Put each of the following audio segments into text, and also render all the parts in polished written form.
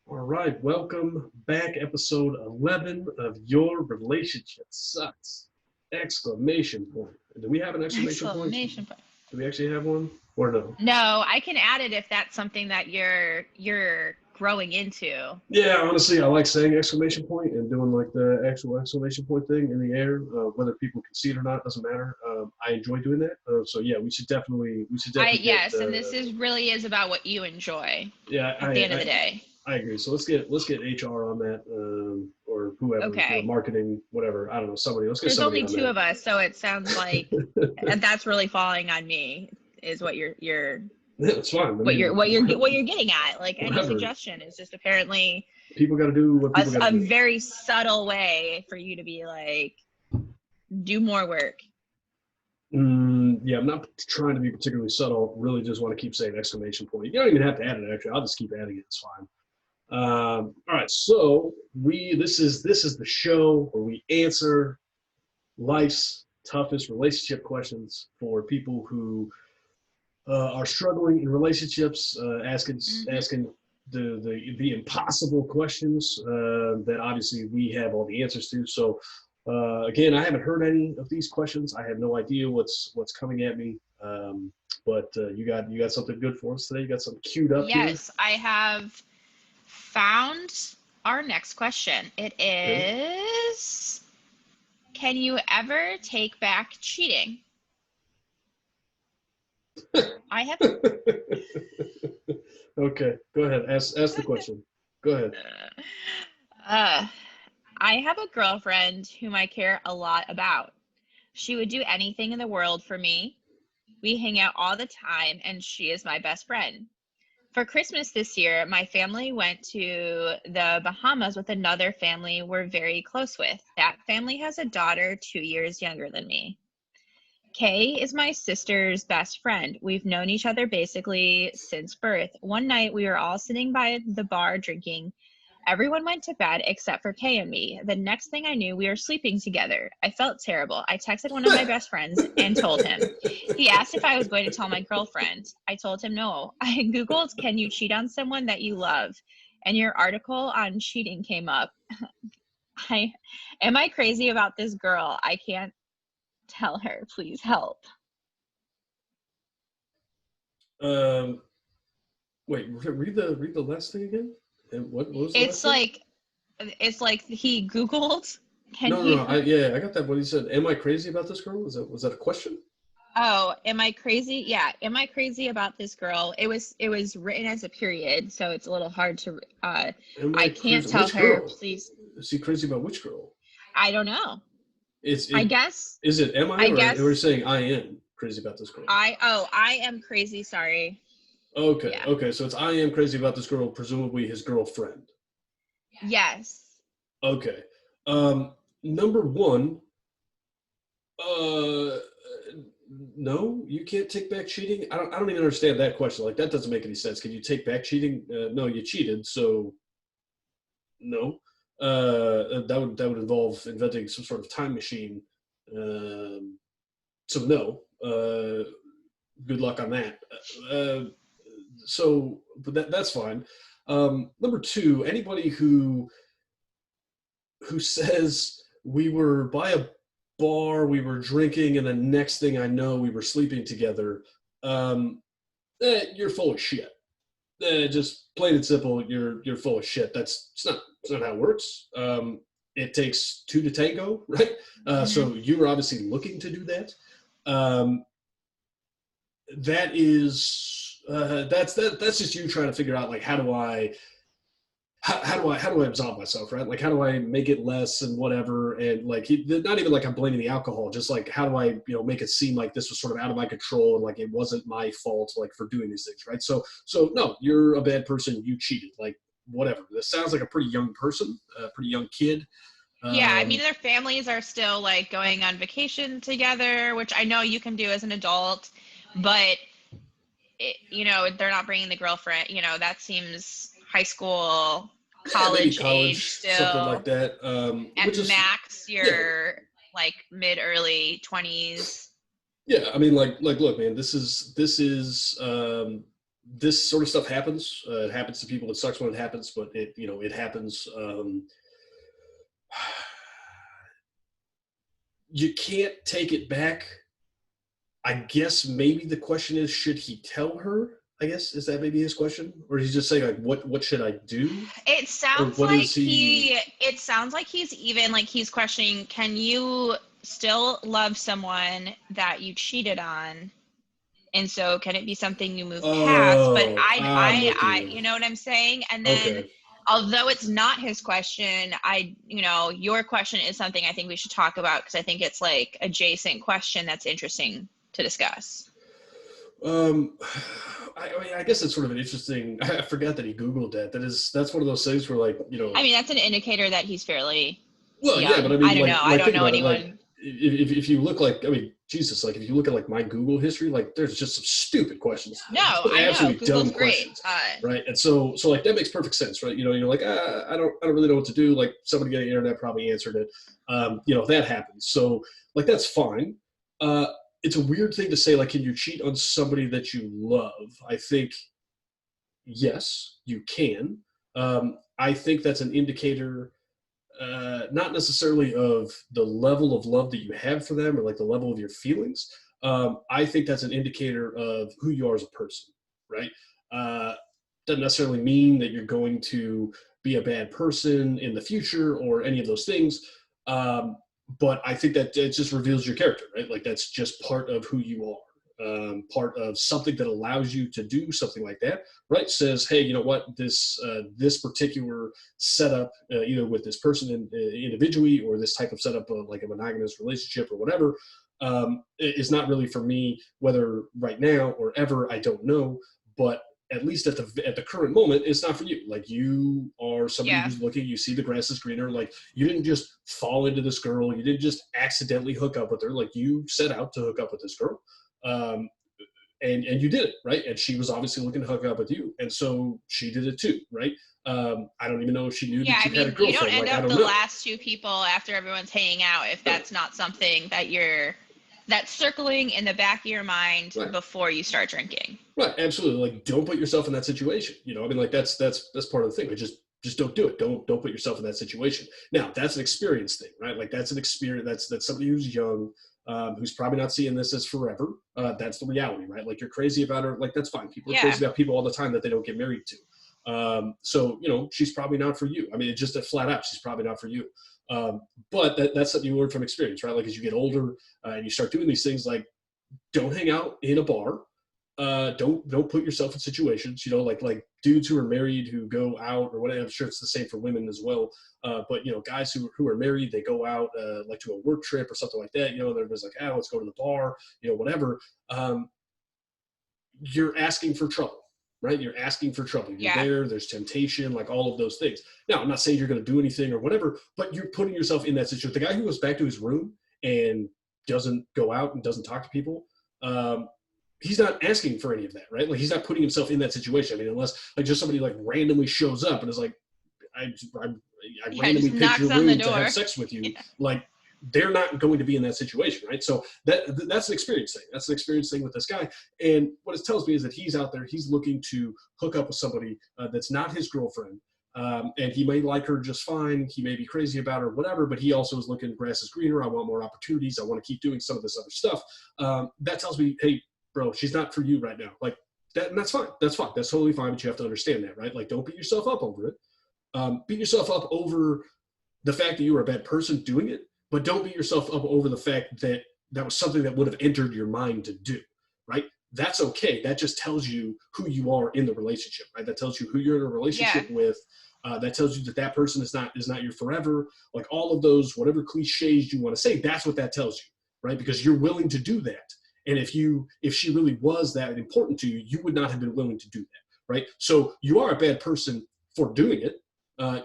All right, welcome back, episode 11 of Your Relationship Sucks! Exclamation point. Do we have an exclamation point? Exclamation point. Do we actually have one? Or no? No, I can add it if that's something that you're growing into. Yeah, honestly, I like saying exclamation point and doing like the actual exclamation point thing in the air. Whether people can see it or not doesn't matter. I enjoy doing that. So yeah, we should definitely get. Yes, and this is really is about what you enjoy Yeah, at the end of the day. I agree. So let's get HR on that, or whoever, Okay. marketing, whatever. I don't know, somebody. Let's get There's somebody only on two that. of us, so it sounds like and that's really falling on me is what you're Yeah, it's fine. I what mean, you're what you're what you're getting at. Like any whatever. suggestion is just apparently People got to do what people got a to do. very subtle way for you to be like do more work. Yeah, I'm not trying to be particularly subtle. Really, just want to keep saying exclamation point. You don't even have to add it. Actually, I'll just keep adding it. It's fine. All right, so this is the show where we answer life's toughest relationship questions for people who are struggling in relationships, asking the impossible questions that obviously we have all the answers to. So again, I haven't heard any of these questions. I have no idea what's coming at me. But you got something good for us today. You got something queued up here. Yes, I have found our next question. It Okay. is, can you ever take back cheating? I have Okay, go ahead. Ask the question. Go ahead. uh, I have a girlfriend whom I care a lot about. She would do anything in the world for me. We hang out all the time, and she is my best friend. For Christmas this year, my family went to the Bahamas with another family we're very close with. That family has a daughter 2 years younger than me. Kay is my sister's best friend. We've known each other basically since birth. One night we were all sitting by the bar drinking. Everyone went to bed except for Kay and me. The next thing I knew, we were sleeping together. I felt terrible. I texted one of my best friends and told him. He asked if I was going to tell my girlfriend. I told him no. I Googled, can you cheat on someone that you love? And your article on cheating came up. Am I crazy about this girl? I can't tell her. Please help. Um, Wait, read the last thing again. And what was the last It's thing? like it's like he Googled, can No, no, you no. Yeah, I got that. What he said. Am I crazy about this girl? Was that a question? Oh, am I crazy? Yeah. Am I crazy about this girl? It was written as a period, so it's a little hard to Am I I can't crazy? tell Which her, girl? please. Is he crazy about which girl? I don't know. Is I it guess is it am I I or guess saying I am crazy about this girl? I am crazy, sorry. Okay, Yeah. okay. So it's I am crazy about this girl, presumably his girlfriend. Yes. Okay. Number one, uh, no, you can't take back cheating. I don't even understand that question. Like that doesn't make any sense. Can you take back cheating? No, you cheated, so no. That would involve inventing some sort of time machine. Um, so no. Good luck on that. Uh, but that's fine. Number two, anybody who says we were by a bar, we were drinking, and the next thing I know, we were sleeping together. Um, you're full of shit. Just plain and simple, you're full of shit. It's not how it works. It takes two to tango, right? Hmm. So you were obviously looking to do that. Um, that is that's just you trying to figure out like how do I absolve myself, right? Like how do I make it less and whatever, and like not even like I'm blaming the alcohol, just like how do I make it seem like this was sort of out of my control and like it wasn't my fault like for doing these things, right? So no, you're a bad person, you cheated, like whatever. This sounds like a pretty young person, a pretty young kid. Yeah, I mean Um, their families are still like going on vacation together, which I know you can do as an adult, but they're not bringing the girlfriend, that seems high school, yeah, maybe college age college, something like still. that. At Which is max, yeah, you're like mid early 20s. yeah. I mean, like, look, man, this is this sort of stuff happens. It happens to people. It sucks when it happens, but it happens. You can't take it back. I guess maybe the question is, should he tell her? I guess is that maybe his question, or he's just saying like, what should I do, It or sounds what like is he? it sounds like he's even like he's questioning, can you still love someone that you cheated on? And so can it be something you move past? But Oh, I'm with you. you know what I'm saying? And then Okay. although it's not his question, your question is something I think we should talk about because I think it's like adjacent question that's interesting to discuss. Um, I guess it's sort of an interesting. I forgot that he Googled that. That's one of those things where like I mean, that's an indicator that he's fairly Well, yeah, but young. I I mean, don't know. I like don't think know about it. Like, anyone. if you look like, I mean, Jesus, like if you look at like my Google history, like there's just some stupid questions, No, I know. absolutely Google's dumb great. questions, right? And so like that makes perfect sense, right? You're like, I don't really know what to do. Like somebody on the internet probably answered it. That happens. So like that's fine. Uh, it's a weird thing to say. Like, can you cheat on somebody that you love? I think yes, you can. I think that's an indicator not necessarily of the level of love that you have for them or like the level of your feelings. I think that's an indicator of who you are as a person, right? Uh, doesn't necessarily mean that you're going to be a bad person in the future or any of those things. But I think that it just reveals your character, right? Like that's just part of who you are. Part of something that allows you to do something like that, right? Says, hey, you know what? This particular setup, either with this person individually or this type of setup of like a monogamous relationship or whatever, is not really for me. Whether right now or ever, I don't know. But at least at the current moment, it's not for you. Like you are somebody Yeah. who's looking. You see the grass is greener. Like you didn't just fall into this girl. You didn't just accidentally hook up with her. Like you set out to hook up with this girl. Um, and you did it, right? And she was obviously looking to hook up with you, and so she did it too, right? I don't even know if she knew Yeah, that I you had a mean, you don't girlfriend. end Like I up don't the know. last two people after everyone's hanging out if No, that's not something that's circling in the back of your mind right, before you start drinking. right, absolutely. Like don't put yourself in that situation. I mean, like that's part of the thing. Like just don't do it. Don't put yourself in that situation. Now that's an experience thing, right? Like that's an experience. That's somebody who's young. Who's probably not seeing this as forever. That's the reality, right? Like you're crazy about her, like that's fine. People are Yeah. crazy about people all the time that they don't get married to. So she's probably not for you. I mean, it's just a flat out, she's probably not for you. But that's something you learn from experience, right? Like as you get older and you start doing these things, like don't hang out in a bar. Don't put yourself in situations, like dudes who are married who go out or whatever. I'm sure it's the same for women as well. But guys who are married, they go out like to a work trip or something like that. They're just like, let's go to the bar, whatever. You're asking for trouble, right? You're asking for trouble. You're Yeah. there. There's temptation, like all of those things. Now, I'm not saying you're going to do anything or whatever, but you're putting yourself in that situation. The guy who goes back to his room and doesn't go out and doesn't talk to people, he's not asking for any of that, right? Like he's not putting himself in that situation. I mean, unless like just somebody like randomly shows up and is like, I Yeah, just randomly picked knocks your on the room to have door. sex with you. Yeah. Like they're not going to be in that situation, right? So that's an experience thing. That's an experience thing with this guy. And what it tells me is that he's out there. He's looking to hook up with somebody that's not his girlfriend. And he may like her just fine. He may be crazy about her, whatever. But he also is looking. Grass is greener. I want more opportunities. I want to keep doing some of this other stuff. That tells me, hey, bro, she's not for you right now. Like that, and that's fine. That's fine. That's totally fine. But you have to understand that, right? Like, don't beat yourself up over it. Beat yourself up over the fact that you were a bad person doing it, but don't beat yourself up over the fact that that was something that would have entered your mind to do, right? That's okay. That just tells you who you are in the relationship, right? That tells you who you're in a Yeah. relationship with. That tells you that that person is not your forever. Like all of those, whatever cliches you want to say, that's what that tells you, right? Because you're willing to do that. And if she really was that important to you, you would not have been willing to do that, right? So you are a bad person for doing it.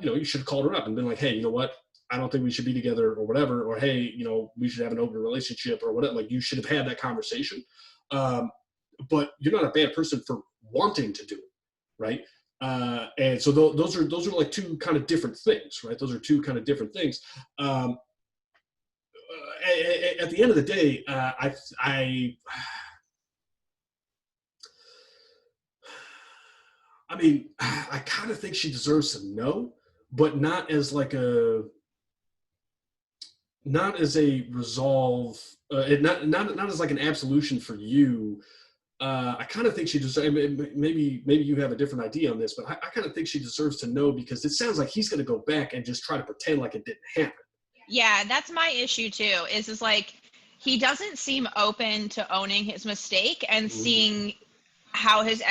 You should have called her up and been like, hey, you know what? I don't think we should be together or whatever. Or, hey, we should have an open relationship or whatever. Like you should have had that conversation. But you're not a bad person for wanting to do it, right? And so those are like two kind of different things, right? Those are two kind of different things. At the end of the day, I mean, I kind of think she deserves to know, but not as like a, not as a resolve, not as like an absolution for you. I kind of think she deserves. Maybe you have a different idea on this, but I kind of think she deserves to know because it sounds like he's going to go back and just try to pretend like it didn't happen. Yeah, that's my issue too. Is like he doesn't seem open to owning his mistake and Mhm. seeing how his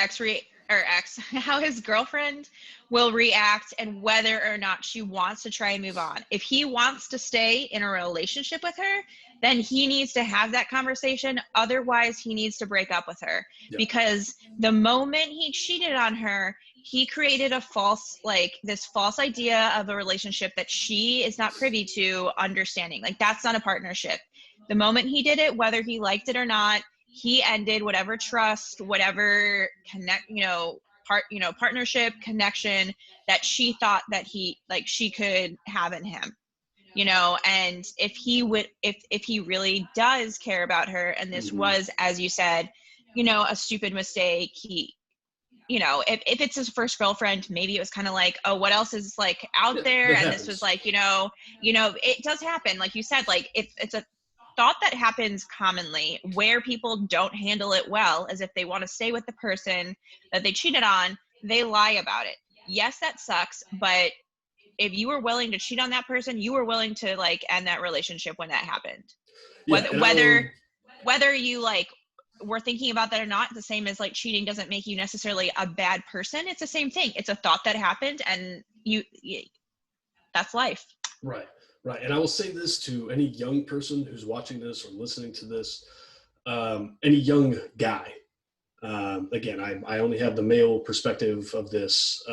how his girlfriend will react and whether or not she wants to try and move on. If he wants to stay in a relationship with her, then he needs to have that conversation. Otherwise, he needs to break up with her Yeah. because the moment he cheated on her, he created a false, like this false idea of a relationship that she is not privy to understanding. Like that's not a partnership. The moment he did it, whether he liked it or not, he ended whatever trust, whatever partnership connection that she thought that she could have in him. And if he really does care about her, and this Mhm. was, as you said, a stupid mistake, if it's his first girlfriend, maybe it was kind of like, oh, what else is like out Yeah, there? that And this was happens. like, it does happen. Like you said, like if it's a thought that happens commonly where people don't handle it well, as if they want to stay with the person that they cheated on, they lie about it. Yes, that sucks, but if you were willing to cheat on that person, you were willing to like end that relationship when that happened. Yeah, Whether and I will. whether you like were thinking about that or not, the same as like cheating doesn't make you necessarily a bad person. It's the same thing. It's a thought that happened, and that's life. Right, right. And I will say this to any young person who's watching this or listening to this, any young guy. Again, I only have the male perspective of this,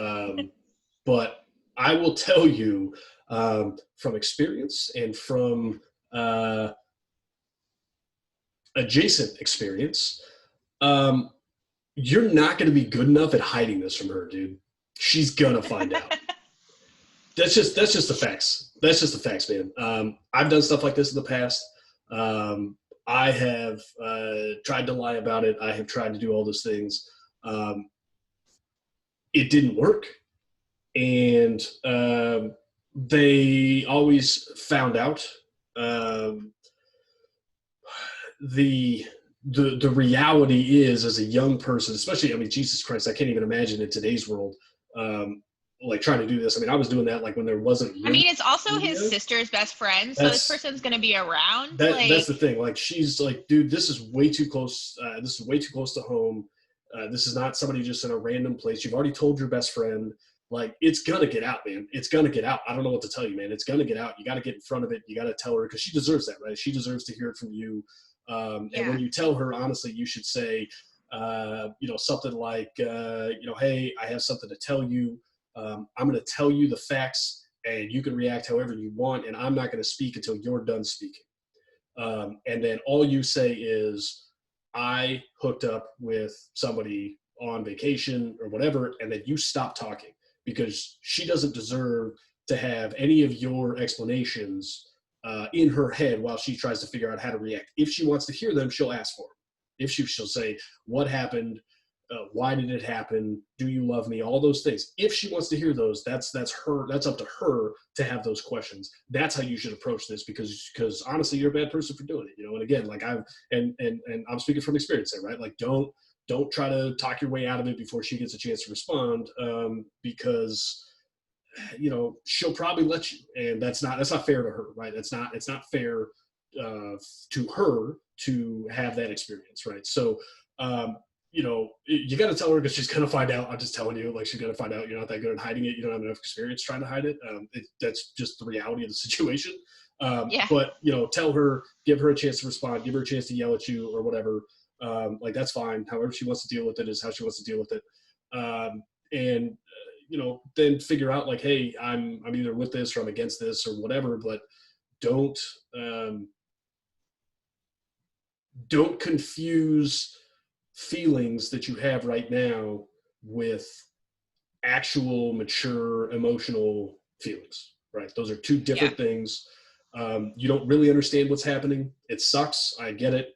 but I will tell you from experience and from uh, adjacent experience, um, you're not going to be good enough at hiding this from her, dude. She's gonna find out. That's just the facts. That's just the facts, man. I've done stuff like this in the past. Um, I have tried to lie about it. I have tried to do all those things. Um, it didn't work, and they always found out. Um, the the reality is, as a young person, especially, I mean, Jesus Christ, I can't even imagine in today's world, um, like trying to do this. I mean, I was doing that like when there wasn't I really mean, it's also his media. sister's best friend, so this That's person's going to be around. that's Like, the thing. Like, she's like, dude, this is way too close. This is way too close to home. This is not somebody just in a random place. You've already told your best friend. Like, it's gonna get out, man. It's gonna get out. I don't know what to tell you, man. It's gonna get out. You got to get in front of it. You got to tell her because she deserves that, right? She deserves to hear it from you. And when yeah, you tell her, honestly, you should say, something like, hey, I have something to tell you. I'm going to tell you the facts, and you can react however you want, and I'm not going to speak until you're done speaking. And then all you say is, I hooked up with somebody on vacation or whatever, and then you stop talking because she doesn't deserve to have any of your explanations in her head while she tries to figure out how to react. If she wants to hear them, she'll ask for them. If she'll say, what happened? Why did it happen? Do you love me? All those things. If she wants to hear those, that's her. That's up to her to have those questions. That's how you should approach this because honestly, you're a bad person for doing it. And again, like and I'm speaking from experience there, right? Like don't try to talk your way out of it before she gets a chance to respond, because she'll probably let you, and that's not fair to her, right? It's not fair to her to have that experience, right? So um, you got to tell her because she's gonna find out. I'm just telling you, like, she's gonna find out you're not that good at hiding it. You don't have enough experience trying to hide it. That's just the reality of the situation. yeah, But tell her, give her a chance to respond, give her a chance to yell at you or whatever. Like, that's fine. However she wants to deal with it is how she wants to deal with it. And then figure out like, hey, I'm either with this or I'm against this or whatever. But don't um, don't confuse feelings that you have right now with actual mature emotional feelings, right? Those are two yeah. different things. You don't really understand what's happening. It sucks. I get it.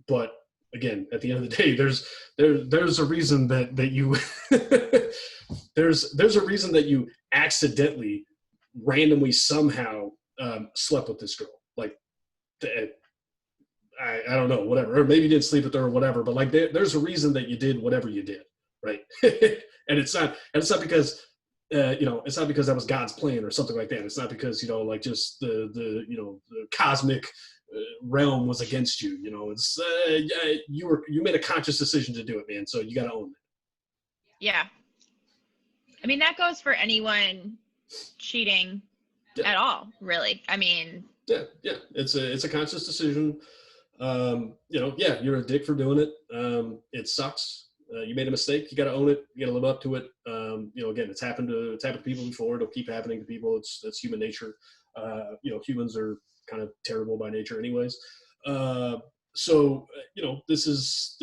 But again, at the end of the day, there's a reason that you there's a reason that you accidentally, randomly, somehow slept with this girl. Like, I don't know, whatever, or maybe you didn't sleep with her or whatever. But like, there's a reason that you did whatever you did, right? And it's not because it's not because that was God's plan or something like that. It's not because like just the cosmic realm was against you. It's you made a conscious decision to do it, man. So you got to own it. Yeah. I mean, that goes for anyone cheating at all, really. I mean, yeah, it's a conscious decision. You're a dick for doing it. It sucks. You made a mistake. You got to own it. You got to live up to it. Again, it's happened to people before. It'll keep happening to people. It's human nature. Humans are kind of terrible by nature, anyways. This is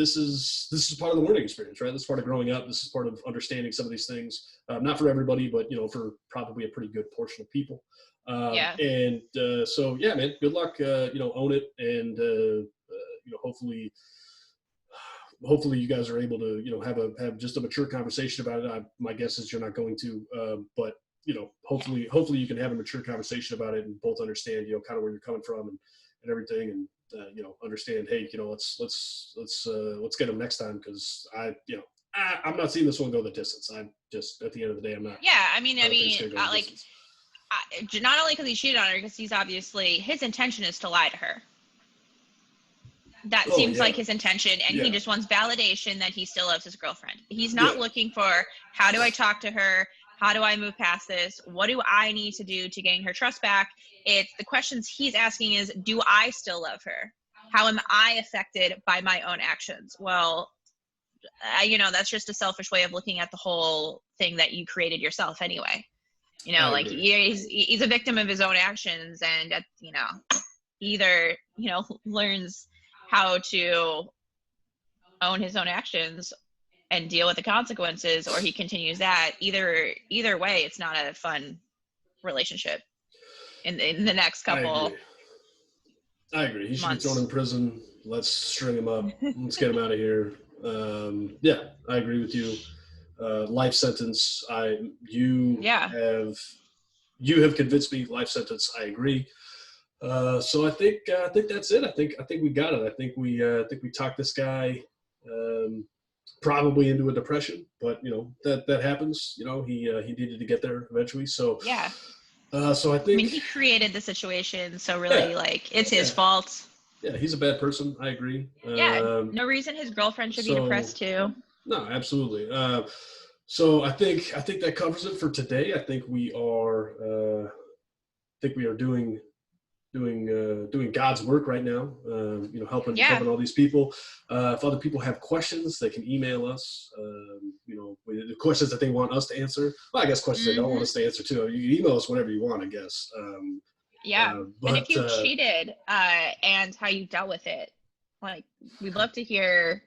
part of the learning experience, right? This is part of growing up. This is part of understanding some of these things. Not for everybody, but for probably a pretty good portion of people. Yeah. And so, yeah, man, good luck. Own it, and hopefully you guys are able to have just a mature conversation about it. My guess is you're not going to, but hopefully you can have a mature conversation about it and both understand kind of where you're coming from and everything, and understand, hey, let's get them next time, because I'm not seeing this one go the distance. I'm just, at the end of the day, I'm not. Yeah, I mean, not only because he cheated on her, because his intention is to lie to her. That seems like his intention, and he just wants validation that he still loves his girlfriend. He's not looking for, how do I talk to her? How do I move past this? What do I need to do to gain her trust back? It's the questions he's asking is, do I still love her? How am I affected by my own actions? Well, that's just a selfish way of looking at the whole thing that you created yourself anyway. He's a victim of his own actions, and either learns how to own his own actions and deal with the consequences, or he continues that. Either way, it's not a fun relationship in the next couple. I agree. He should be thrown in prison. Let's string him up. Let's get him out of here. I agree with you. Life sentence. You have convinced me. Life sentence. I agree. So I think that's it. I think we got it. I think we talked this guy probably into a depression, but that happens. He needed to get there eventually. So yeah. So I think he created the situation. So really, it's his fault. Yeah, he's a bad person. I agree. No reason his girlfriend should be depressed too. No, absolutely. So I think that covers it for today. I think we are doing God's work right now, helping all these people. If other people have questions, they can email us, the questions that they want us to answer. Well, I guess questions they don't want us to answer too. You can email us whenever you want, I guess. And if you cheated and how you dealt with it, we'd love to hear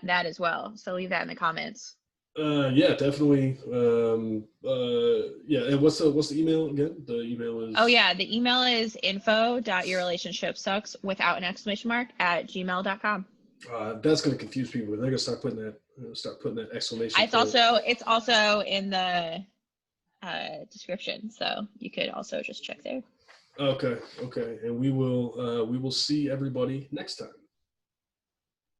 that as well. So leave that in the comments. Definitely. And what's the email again? The email is. The email is info.yourrelationshipsucks without an exclamation mark @gmail.com. That's going to confuse people. They're going to start putting that exclamation. It's also in the description, so you could also just check there. Okay. And we will see everybody next time.